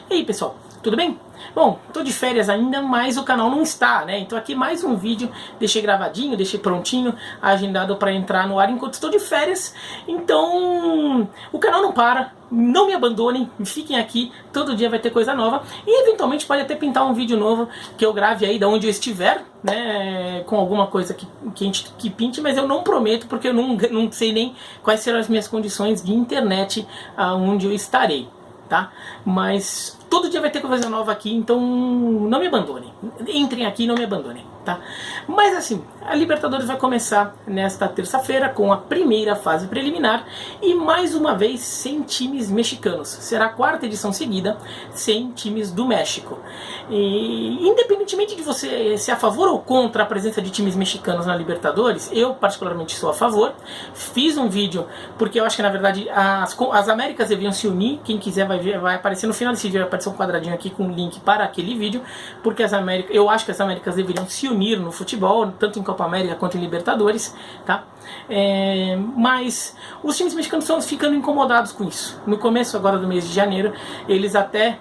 E aí pessoal, tudo bem? Bom, tô de férias ainda, mas o canal não está, né? Então aqui mais um vídeo, deixei gravadinho, deixei prontinho, agendado para entrar no ar enquanto estou de férias. Então o canal não para, não me abandonem, fiquem aqui, todo dia vai ter coisa nova. E eventualmente pode até pintar um vídeo novo que eu grave aí da onde eu estiver, né? Com alguma coisa que pinte, mas eu não prometo porque eu não sei nem quais serão as minhas condições de internet onde eu estarei. Tá? Mas todo dia vai ter coisa nova aqui, então não me abandonem. Entrem aqui e não me abandonem, tá? Mas assim, a Libertadores vai começar nesta terça-feira com a primeira fase preliminar e mais uma vez sem times mexicanos. Será a quarta edição seguida sem times do México. E independentemente de você ser a favor ou contra a presença de times mexicanos na Libertadores, eu particularmente sou a favor. Fiz um vídeo porque eu acho que na verdade as Américas deviam se unir. Quem quiser vai ver, vai aparecer no final desse vídeo, vai aparecer um quadradinho aqui com um link para aquele vídeo, porque eu acho que as Américas deveriam se unir no futebol, tanto em Copa América quanto em Libertadores, tá? Mas os times mexicanos estão ficando incomodados com isso. No começo agora do mês de janeiro, eles até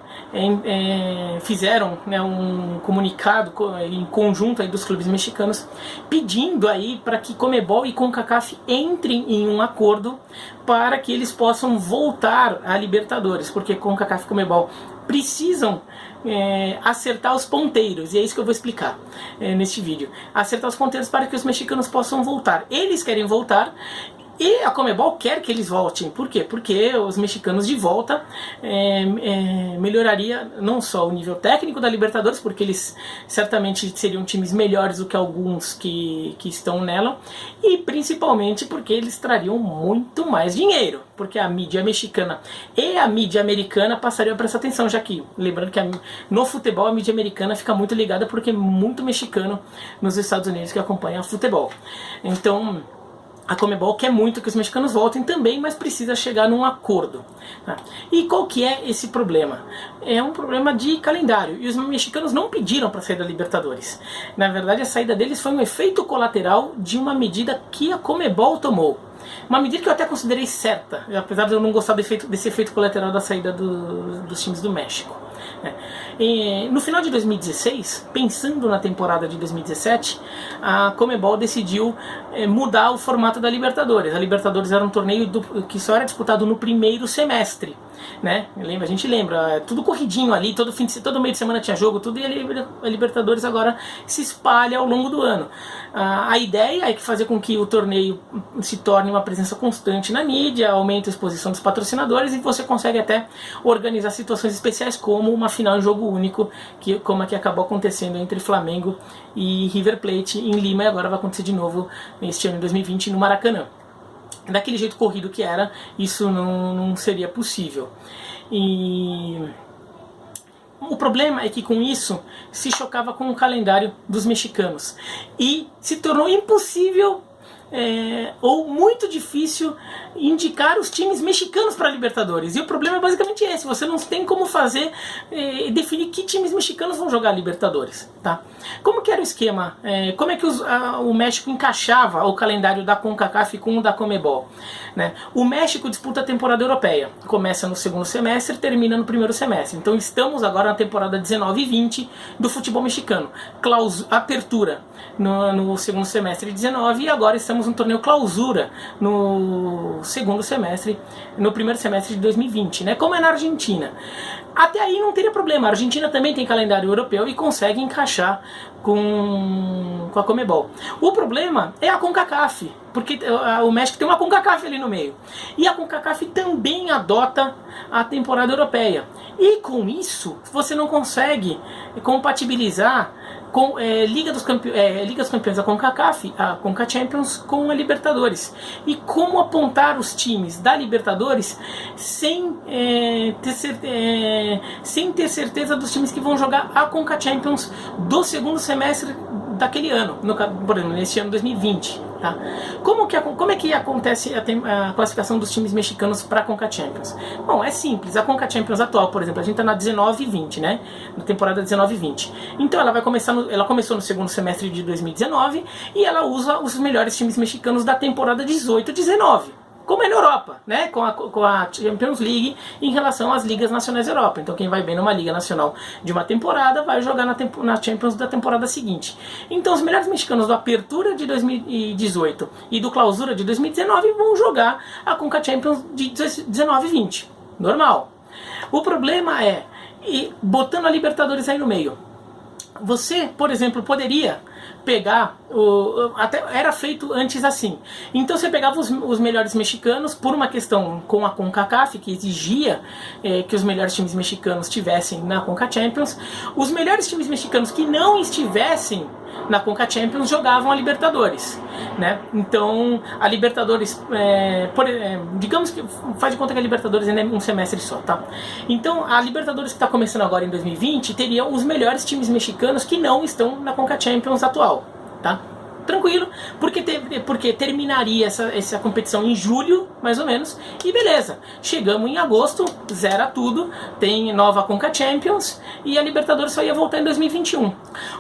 fizeram, né, um comunicado em conjunto aí dos clubes mexicanos, pedindo aí para que Conmebol e CONCACAF entrem em um acordo para que eles possam voltar à Libertadores, porque CONCACAF e Conmebol precisam acertar os ponteiros, e é isso que eu vou explicar neste vídeo. Acertar os ponteiros para que os mexicanos possam voltar. Eles querem voltar e a Conmebol quer que eles voltem. Por quê? Porque os mexicanos de volta melhoraria não só o nível técnico da Libertadores, porque eles certamente seriam times melhores do que alguns que estão nela, e principalmente porque eles trariam muito mais dinheiro, porque a mídia mexicana e a mídia americana passariam a prestar atenção, já que, lembrando que no futebol a mídia americana fica muito ligada porque é muito mexicano nos Estados Unidos que acompanha o futebol. Então a Conmebol quer muito que os mexicanos voltem também, mas precisa chegar num acordo. Tá? E qual que é esse problema? É um problema de calendário. E os mexicanos não pediram para sair da Libertadores. Na verdade, a saída deles foi um efeito colateral de uma medida que a Conmebol tomou. Uma medida que eu até considerei certa, apesar de eu não gostar desse efeito colateral da saída dos times do México. No final de 2016, pensando na temporada de 2017, a Conmebol decidiu mudar o formato da Libertadores. A Libertadores era um torneio que só era disputado no primeiro semestre, né? A gente lembra, tudo corridinho ali, todo meio de semana tinha jogo, tudo, e a Libertadores agora se espalha ao longo do ano. A ideia é fazer com que o torneio se torne uma presença constante na mídia, aumente a exposição dos patrocinadores, e você consegue até organizar situações especiais como uma final em jogo único, como a que acabou acontecendo entre Flamengo e River Plate em Lima, e agora vai acontecer de novo este ano, em 2020, no Maracanã. Daquele jeito corrido que era, isso não seria possível. E o problema é que com isso se chocava com o calendário dos mexicanos e se tornou impossível ou muito difícil indicar os times mexicanos para a Libertadores. E o problema é basicamente esse: você não tem como definir que times mexicanos vão jogar a Libertadores, tá? Como que era o esquema? Como é que o México encaixava o calendário da CONCACAF com o da Conmebol, né? O México disputa a temporada europeia, começa no segundo semestre e termina no primeiro semestre. Então estamos agora na temporada 19 e 20 do futebol mexicano. Apertura no segundo semestre de 19, e agora estamos no torneio clausura no segundo semestre, no primeiro semestre de 2020, né? Como é na Argentina. Até aí não teria problema, a Argentina também tem calendário europeu e consegue encaixar com a Conmebol. O problema é a CONCACAF, porque o México tem uma CONCACAF ali no meio. E a CONCACAF também adota a temporada europeia. E com isso, você não consegue compatibilizar com Liga dos Campeões da CONCACAF, a CONCACHAMPIONS, com a Libertadores. E como apontar os times da Libertadores sem ter certeza dos times que vão jogar a CONCACHAMPIONS do segundo semestre daquele ano, por exemplo, nesse ano 2020. Tá? Como é que acontece a classificação dos times mexicanos para a CONCACHAMPIONS? Bom, é simples. A CONCACHAMPIONS atual, por exemplo, a gente está na 19 e 20, né? Na temporada 19 e 20. Então ela começou no segundo semestre de 2019 e ela usa os melhores times mexicanos da temporada 18 e 19. como é na Europa, né? Com a Champions League em relação às ligas nacionais da Europa. Então quem vai bem numa liga nacional de uma temporada vai jogar na Champions da temporada seguinte. Então os melhores mexicanos do Apertura de 2018 e do Clausura de 2019 vão jogar a Conca Champions de 19 e 20. Normal. O problema é, botando a Libertadores aí no meio, você, por exemplo, poderia pegar, até era feito antes assim, então você pegava os melhores mexicanos, por uma questão com a CONCACAF, que exigia que os melhores times mexicanos estivessem na Conca Champions, os melhores times mexicanos que não estivessem na Conca Champions jogavam a Libertadores, né? Então a Libertadores, digamos que faz de conta que a Libertadores ainda é um semestre só, tá? Então a Libertadores que está começando agora em 2020 teria os melhores times mexicanos que não estão na Conca Champions atual, tá? Tranquilo, porque terminaria essa competição em julho, mais ou menos, e beleza, chegamos em agosto, zera tudo, tem nova Conca Champions e a Libertadores só ia voltar em 2021.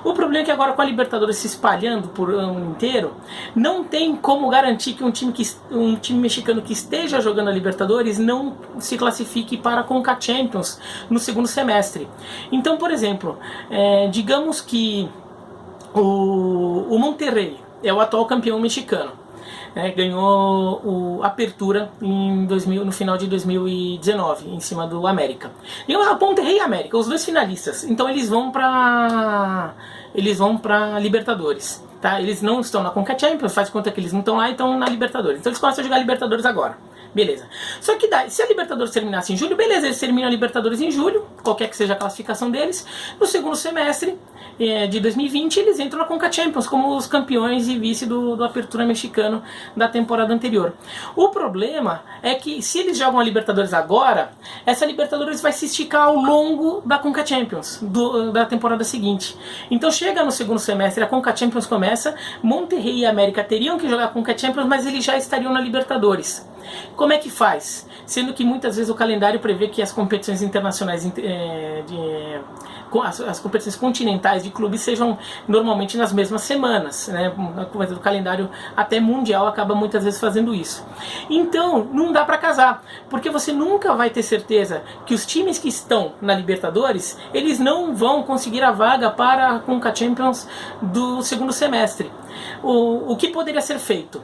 O problema é que agora com a Libertadores se espalhando por ano inteiro, não tem como garantir que um time mexicano que esteja jogando a Libertadores não se classifique para a Conca Champions no segundo semestre. Então, por exemplo, digamos que o Monterrey é o atual campeão mexicano, né? Ganhou o Apertura no final de 2019 em cima do América. Digamos a Monterrey e América, os dois finalistas. Então eles vão para Libertadores, tá? Eles não estão na Conca Champions, faz conta que eles não estão lá e estão na Libertadores. Então eles começam a jogar Libertadores agora. Beleza. Só que se a Libertadores terminasse em julho, beleza, eles terminam a Libertadores em julho, qualquer que seja a classificação deles. No segundo semestre de 2020, eles entram na Conca Champions como os campeões e vice do Apertura mexicano da temporada anterior. O problema é que se eles jogam a Libertadores agora, essa Libertadores vai se esticar ao longo da Conca Champions, da temporada seguinte. Então chega no segundo semestre, a Conca Champions começa, Monterrey e América teriam que jogar a Conca Champions, mas eles já estariam na Libertadores. Como é que faz? Sendo que muitas vezes o calendário prevê que as competições internacionais, as competições continentais de clubes sejam normalmente nas mesmas semanas, né? O calendário até mundial acaba muitas vezes fazendo isso. Então não dá para casar, porque você nunca vai ter certeza que os times que estão na Libertadores, eles não vão conseguir a vaga para a Conca Champions do segundo semestre. O que poderia ser feito?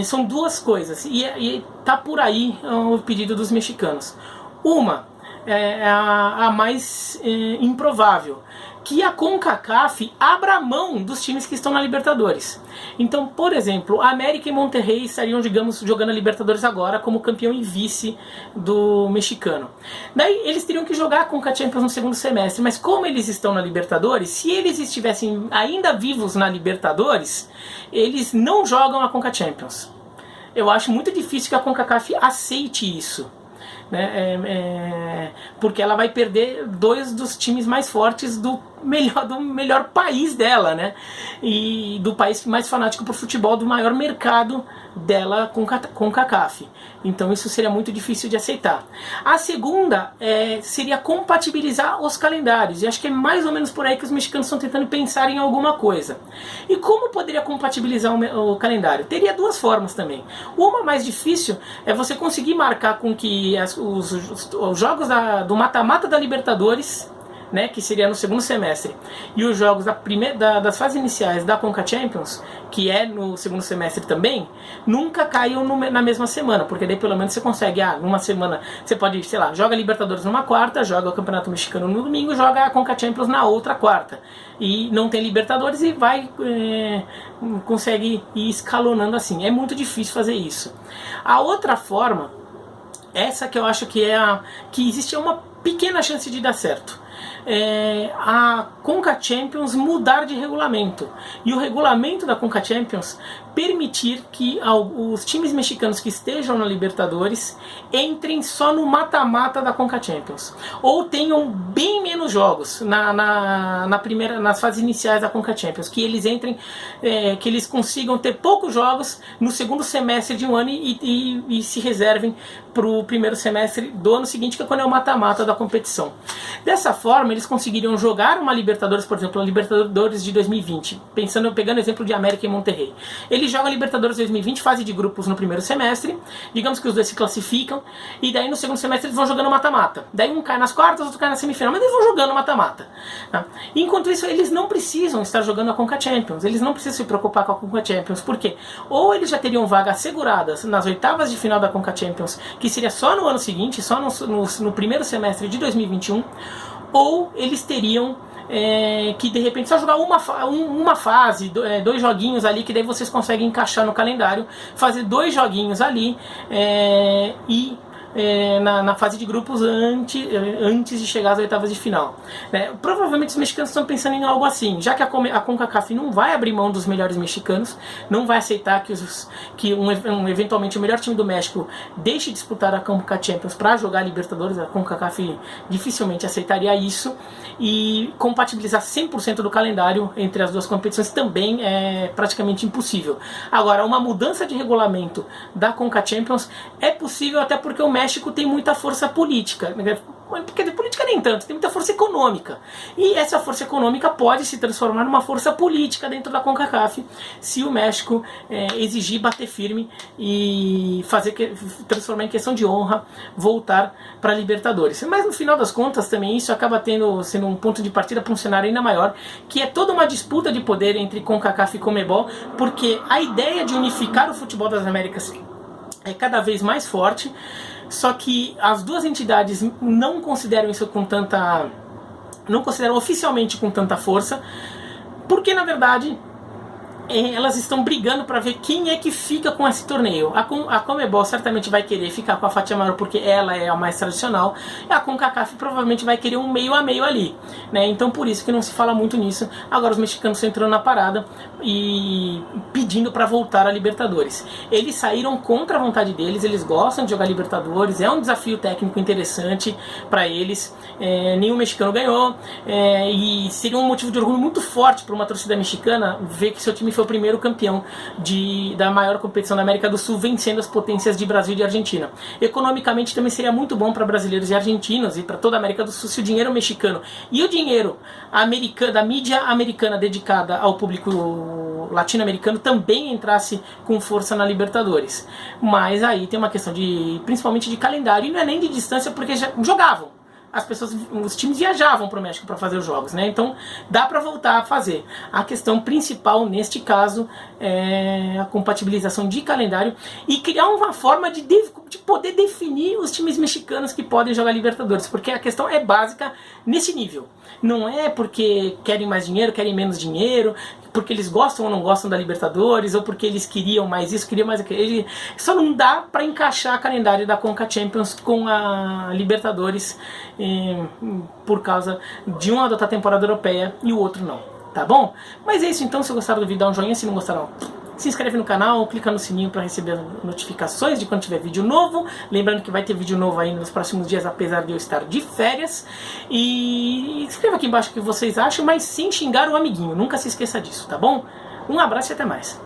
São duas coisas, e tá por aí o pedido dos mexicanos. Uma é a mais improvável, que a CONCACAF abra mão dos times que estão na Libertadores. Então, por exemplo, a América e Monterrey estariam, digamos, jogando a Libertadores agora como campeão e vice do mexicano. Daí eles teriam que jogar a Conca Champions no segundo semestre, mas como eles estão na Libertadores, se eles estivessem ainda vivos na Libertadores, eles não jogam a Conca Champions. Eu acho muito difícil que a CONCACAF aceite isso, né? Porque ela vai perder dois dos times mais fortes do melhor país dela, né? E do país mais fanático por futebol, do maior mercado dela com CONCACAF. Então isso seria muito difícil de aceitar. A segunda seria compatibilizar os calendários, e acho que é mais ou menos por aí que os mexicanos estão tentando pensar em alguma coisa. E como poderia compatibilizar o calendário? Teria duas formas também. Uma mais difícil é você conseguir marcar com que os jogos do mata-mata da Libertadores, né, que seria no segundo semestre, e os jogos das fases iniciais da Conca Champions, que é no segundo semestre também, nunca caiam na mesma semana, porque daí pelo menos você consegue, numa semana você pode, sei lá, joga a Libertadores numa quarta, joga o Campeonato Mexicano no domingo, joga a Conca Champions na outra quarta, e não tem Libertadores e consegue ir escalonando assim. É muito difícil fazer isso. A outra forma, essa que eu acho que que existe uma pequena chance de dar certo, a Conca Champions mudar de regulamento, e o regulamento da Conca Champions permitir que os times mexicanos que estejam na Libertadores entrem só no mata-mata da Conca Champions, ou tenham bem menos jogos nas fases iniciais da Conca Champions, que eles entrem, que eles consigam ter poucos jogos no segundo semestre de um ano e se reservem para o primeiro semestre do ano seguinte, que é quando é o mata-mata da competição. Dessa forma, eles conseguiriam jogar uma Libertadores, por exemplo, a Libertadores de 2020, pegando o exemplo de América e Monterrey. Eles eles jogam a Libertadores 2020, fase de grupos no primeiro semestre, digamos que os dois se classificam, e daí no segundo semestre eles vão jogando mata-mata. Daí um cai nas quartas, outro cai na semifinal, mas eles vão jogando mata-mata. Tá? Enquanto isso, eles não precisam estar jogando a Conca Champions, eles não precisam se preocupar com a Conca Champions, por quê? Ou eles já teriam vagas asseguradas nas oitavas de final da Conca Champions, que seria só no ano seguinte, só no primeiro semestre de 2021, ou eles teriam que de repente só jogar uma fase, dois joguinhos ali, que daí vocês conseguem encaixar no calendário, fazer 2 joguinhos ali e na fase de grupos antes de chegar às oitavas de final. Provavelmente os mexicanos estão pensando em algo assim, já que a CONCACAF não vai abrir mão dos melhores mexicanos, não vai aceitar que eventualmente o melhor time do México deixe de disputar a Conca Champions para jogar a Libertadores. A CONCACAF dificilmente aceitaria isso, e compatibilizar 100% do calendário entre as duas competições também é praticamente impossível. Agora, uma mudança de regulamento da Conca Champions é possível, até porque o México tem muita força política, porque de política nem tanto, tem muita força econômica, e essa força econômica pode se transformar numa força política dentro da CONCACAF se o México exigir, bater firme e transformar em questão de honra voltar para a Libertadores. Mas no final das contas também isso acaba sendo um ponto de partida para um cenário ainda maior, que é toda uma disputa de poder entre CONCACAF e CONMEBOL, porque a ideia de unificar o futebol das Américas é cada vez mais forte. Só que as duas entidades não consideram isso não consideram oficialmente com tanta força, porque na verdade elas estão brigando para ver quem é que fica com esse torneio. A CONMEBOL certamente vai querer ficar com a fatia maior porque ela é a mais tradicional, e a CONCACAF provavelmente vai querer um meio a meio ali, né? Então por isso que não se fala muito nisso. Agora os mexicanos estão entrando na parada e pedindo para voltar a Libertadores. Eles saíram contra a vontade deles, eles gostam de jogar Libertadores, é um desafio técnico interessante para eles. Nenhum mexicano ganhou, e seria um motivo de orgulho muito forte para uma torcida mexicana ver que seu time foi o primeiro campeão da maior competição da América do Sul, vencendo as potências de Brasil e de Argentina. Economicamente também seria muito bom para brasileiros e argentinos e para toda a América do Sul se o dinheiro mexicano e o dinheiro da mídia americana dedicada ao público latino-americano também entrasse com força na Libertadores. Mas aí tem uma questão principalmente de calendário, e não é nem de distância, porque já jogavam. Os times viajavam para o México para fazer os jogos, né? Então dá para voltar a fazer. A questão principal neste caso é a compatibilização de calendário e criar uma forma de poder definir os times mexicanos que podem jogar Libertadores, porque a questão é básica nesse nível. Não é porque querem mais dinheiro, querem menos dinheiro, porque eles gostam ou não gostam da Libertadores, ou porque eles queriam mais isso, queriam mais aquilo. Só não dá para encaixar o calendário da Conca Champions com a Libertadores, por causa de um adotar a temporada europeia e o outro não. Tá bom? Mas é isso então. Se gostaram do vídeo, dá um joinha. Se não gostaram, se inscreve no canal, clica no sininho para receber notificações de quando tiver vídeo novo. Lembrando que vai ter vídeo novo aí nos próximos dias, apesar de eu estar de férias. E escreva aqui embaixo o que vocês acham, mas sem xingar o amiguinho. Nunca se esqueça disso, tá bom? Um abraço e até mais.